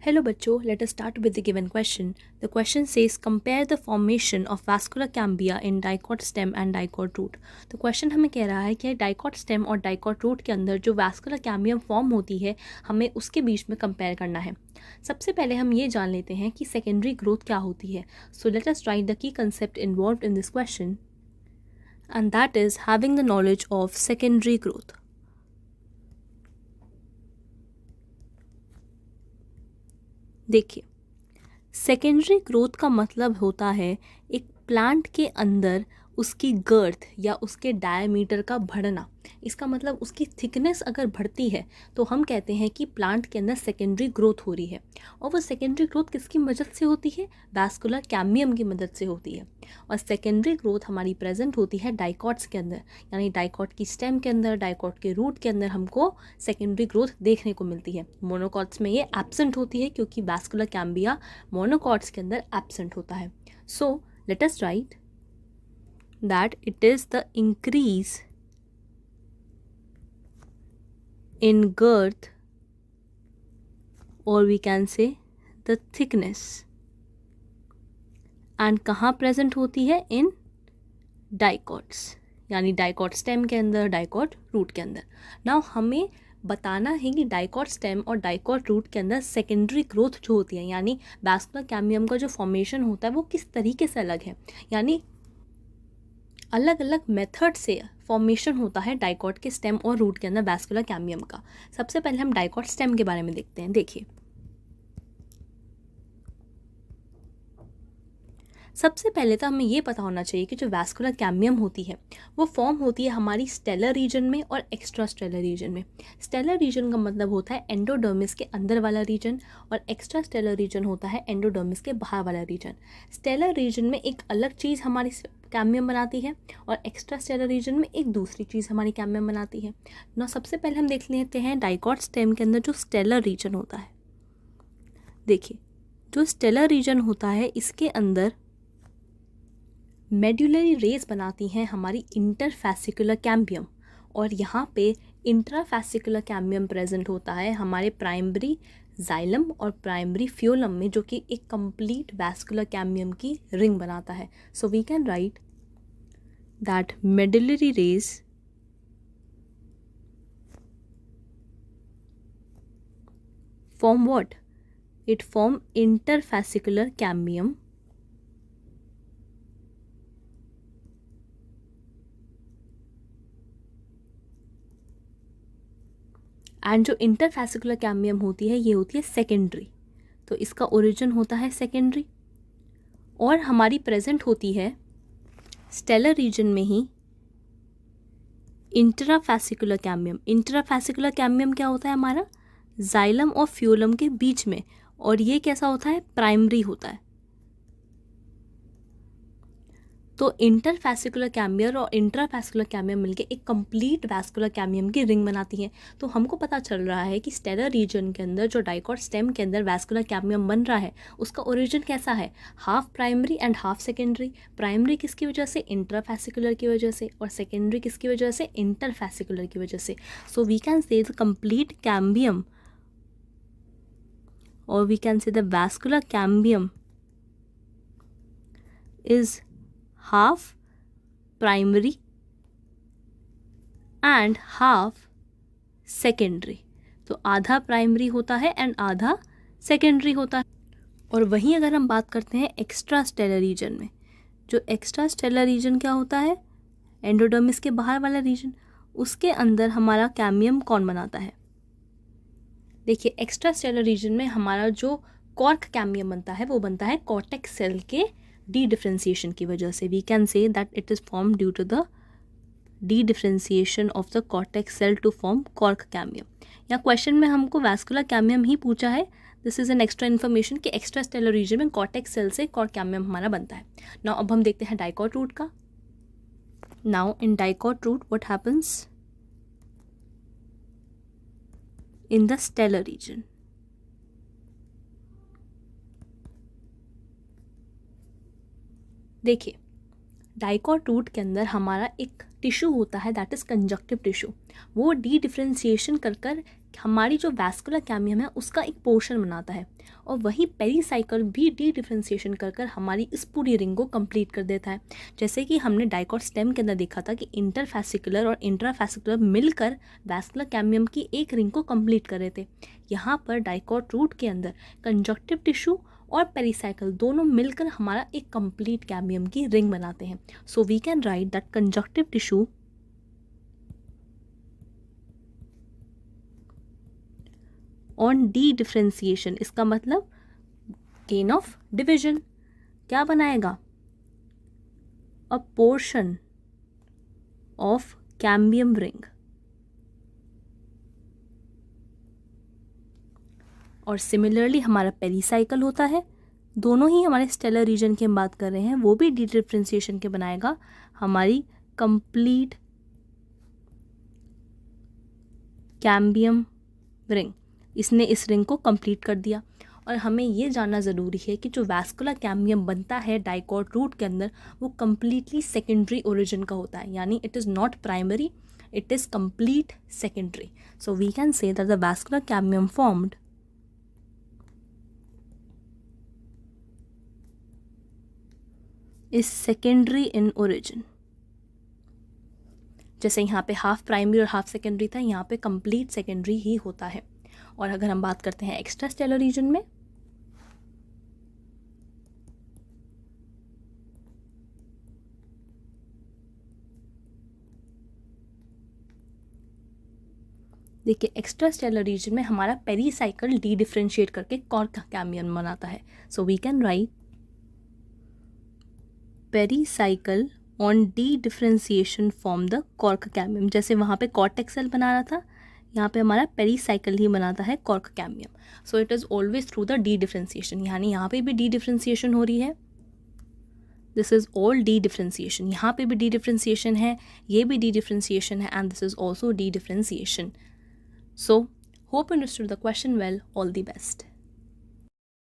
Hello बच्चों, let us start with the given question. The question says compare the formation of vascular cambia in dicot stem and dicot root. तो question हमें कह रहा है कि dicot stem और dicot root के अंदर जो वैस्कुलर कैम्बियम फॉर्म होती है हमें उसके बीच में कंपेयर करना है. सबसे पहले हम ये जान लेते हैं कि सेकेंडरी ग्रोथ क्या होती है. So let us right the key concept involved in this question and that is having the knowledge of secondary growth. देखिए, सेकेंडरी ग्रोथ का मतलब होता है एक प्लांट के अंदर उसकी गर्थ या उसके डायमीटर का बढ़ना. इसका मतलब उसकी थिकनेस अगर बढ़ती है तो हम कहते हैं कि प्लांट के अंदर सेकेंडरी ग्रोथ हो रही है. और वो सेकेंडरी ग्रोथ किसकी मदद से होती है? वैस्कुलर कैम्बियम की मदद से होती है. और सेकेंडरी ग्रोथ हमारी प्रेजेंट होती है डाइकॉट्स के अंदर, यानी डाइकॉट की स्टेम के अंदर, डाइकॉट के रूट के अंदर हमको सेकेंडरी ग्रोथ देखने को मिलती है. मोनोकॉट्स में ये एब्सेंट होती है क्योंकि वैस्कुलर कैम्बिया मोनोकॉट्स के अंदर एब्सेंट होता है. So let us right that it is the increase in girth, or we can say the thickness, and कहाँ प्रेजेंट होती है? इन डाइकॉट्स, यानी डाइकॉट स्टेम के अंदर, डाइकॉट रूट के अंदर. नाउ हमें बताना है कि डाइकॉट स्टेम और डाइकॉट रूट के अंदर सेकेंडरी ग्रोथ जो होती है, यानी वैस्कुलर कैम्बियम का जो फॉर्मेशन होता है वो किस तरीके से अलग है. यानी अलग अलग मेथड से फॉर्मेशन होता है डाइकॉट के स्टेम और रूट के अंदर वैस्कुलर कैम्बियम का. सबसे पहले हम डाइकॉट स्टेम के बारे में देखते हैं. देखिए, सबसे पहले तो हमें ये पता होना चाहिए कि जो वैस्कुलर कैम्बियम होती है वो फॉर्म होती है हमारी स्टेलर रीजन में और एक्स्ट्रा स्टेलर रीजन में. स्टेलर रीजन का मतलब होता है एंडोडर्मिस के अंदर वाला रीजन, और एक्स्ट्रा स्टेलर रीजन होता है एंडोडर्मिस के बाहर वाला रीजन. स्टेलर रीजन में एक अलग चीज़ हमारी कैम्बियम बनाती है और एक्स्ट्रा स्टेलर रीजन में एक दूसरी चीज़ हमारी कैम्बियम बनाती है. ना सबसे पहले हम देख लेते हैं डाइकॉट स्टेम के अंदर जो स्टेलर रीजन होता है. देखिए, जो स्टेलर रीजन होता है इसके अंदर मेड्यूलरी रेस बनाती हैं हमारी इंटरफैसिकुलर कैम्बियम, और यहाँ पे इंट्राफैसिकुलर कैम्बियम प्रेजेंट होता है हमारे प्राइमरी जाइलम और प्राइमरी फ्यूलम में, जो कि एक कंप्लीट वैस्कुलर कैम्बियम की रिंग बनाता है. So we can write that medullary rays form what? It form interfascicular cambium and जो इंटरफैसिकुलर कैम्बियम होती है ये होती है सेकेंडरी. तो इसका ओरिजिन होता है सेकेंडरी, और हमारी प्रेजेंट होती है स्टेलर रीजन में ही इंट्राफैसिकुलर कैम्बियम. इंट्राफैसिकुलर कैम्बियम क्या होता है? हमारा जाइलम और फ्यूलम के बीच में, और ये कैसा होता है? प्राइमरी होता है. तो इंटरफैसिकुलर कैम्बियम और इंट्राफैसिकुलर कैम्बियम मिलके एक कंप्लीट वैस्कुलर कैम्बियम की रिंग बनाती है. तो हमको पता चल रहा है कि स्टेलर रीजन के अंदर जो डाइकॉट स्टेम के अंदर वैस्कुलर कैम्बियम बन रहा है उसका ओरिजिन कैसा है? Half primary and half secondary. Primary किसकी वजह से? इंट्राफैसिकुलर की वजह से, और सेकेंडरी किसकी वजह से? इंटरफैसिकुलर की वजह से. So we can say the complete cambium, और we can say the vascular cambium is half primary and half secondary. तो आधा प्राइमरी होता है एंड आधा सेकेंडरी होता है. और वहीं अगर हम बात करते हैं एक्स्ट्रा स्टेलर रीजन में, जो एक्स्ट्रा स्टेलर रीजन क्या होता है? एंडोडर्मिस के बाहर वाला रीजन. उसके अंदर हमारा कैम्बियम कौन बनाता है? देखिए, एक्स्ट्रा स्टेलर रीजन में हमारा जो कॉर्क कैम्बियम बनता है वो बनता है कॉर्टेक्स सेल के डी डिफ्रेंसिएशन की वजह से. We can say that it is form due to the dedifferentiation of the cortex cell to form cork cambium. या क्वेश्चन में हमको वैस्कुलर कैम्बियम ही पूछा है. This is an extra information कि एक्स्ट्रा स्टेलर रीजन में cortex cell से cork cambium हमारा बनता है. नाउ अब हम देखते हैं डाइकॉट रूट का. Now in dicot root what happens in the stellar region? देखिए, डाइकॉट रूट के अंदर हमारा एक टिश्यू होता है दैट इज़ कंजक्टिव टिश्यू. वो डी डिफ्रेंसिएशन कर हमारी जो वैस्कुलर कैम्बियम है उसका एक पोर्शन बनाता है, और वही पेरीसाइकिल भी डी डिफ्रेंशिएशन कर कर हमारी इस पूरी रिंग को कंप्लीट कर देता है। जैसे कि हमने डाइकॉट स्टेम के अंदर देखा था कि इंटरफैसिकुलर और इंट्राफैसिकुलर मिलकर वैस्कुलर कैम्बियम की एक रिंग को कंप्लीट कर रहे थे। यहाँ पर डाइकॉट रूट के अंदर कंजक्टिव टिश्यू और पेरीसाइकिल दोनों मिलकर हमारा एक कंप्लीट कैम्बियम की रिंग बनाते हैं। So we can write that conjunctive tissue on dedifferentiation, इसका मतलब गेन ऑफ डिविजन क्या बनाएगा, a portion of cambium ring. और सिमिलरली हमारा पेरीसाइकिल होता है, दोनों ही हमारे स्टेलर रीजन की हम बात कर रहे हैं, वो भी डी डिफ्रेंशिएशन के बनाएगा हमारी कंप्लीट कैम्बियम रिंग। इसने इस रिंग को कंप्लीट कर दिया। और हमें ये जानना ज़रूरी है कि जो वैस्कुलर कैम्बियम बनता है डाइकॉट रूट के अंदर वो कम्प्लीटली सेकेंडरी ओरिजिन का होता है, यानी it is not primary, it is complete secondary. So we can say that the vascular cambium formed is secondary in origin. जैसे यहाँ पे हाफ प्राइमरी और हाफ सेकेंडरी था, यहाँ पे कंप्लीट सेकेंडरी ही होता है। और अगर हम बात करते हैं एक्स्ट्रा स्टेलर रीजन में, देखिए एक्स्ट्रा स्टेलर रीजन में हमारा पेरीसाइकिल डी डिफ्रेंशिएट करके कॉर्क कैम्बियम बनाता है। So we can write pericycle on dedifferentiation form the cork cambium. जैसे वहाँ पे कॉर्टेक्स सेल बना रहा था, यहाँ पे हमारा पेरीसाइकिल ही बनाता है cork cambium. So it is always through the D differentiation, यानी यहाँ पे भी डी डिफ्रेंशिएशन हो रही है, this is all D differentiation, यहाँ पे भी डी डिफ्रेंशिएशन है, ये भी डी डिफ्रेंशिएशन है, and this is also D differentiation. So, hope you understood the question well. All the best.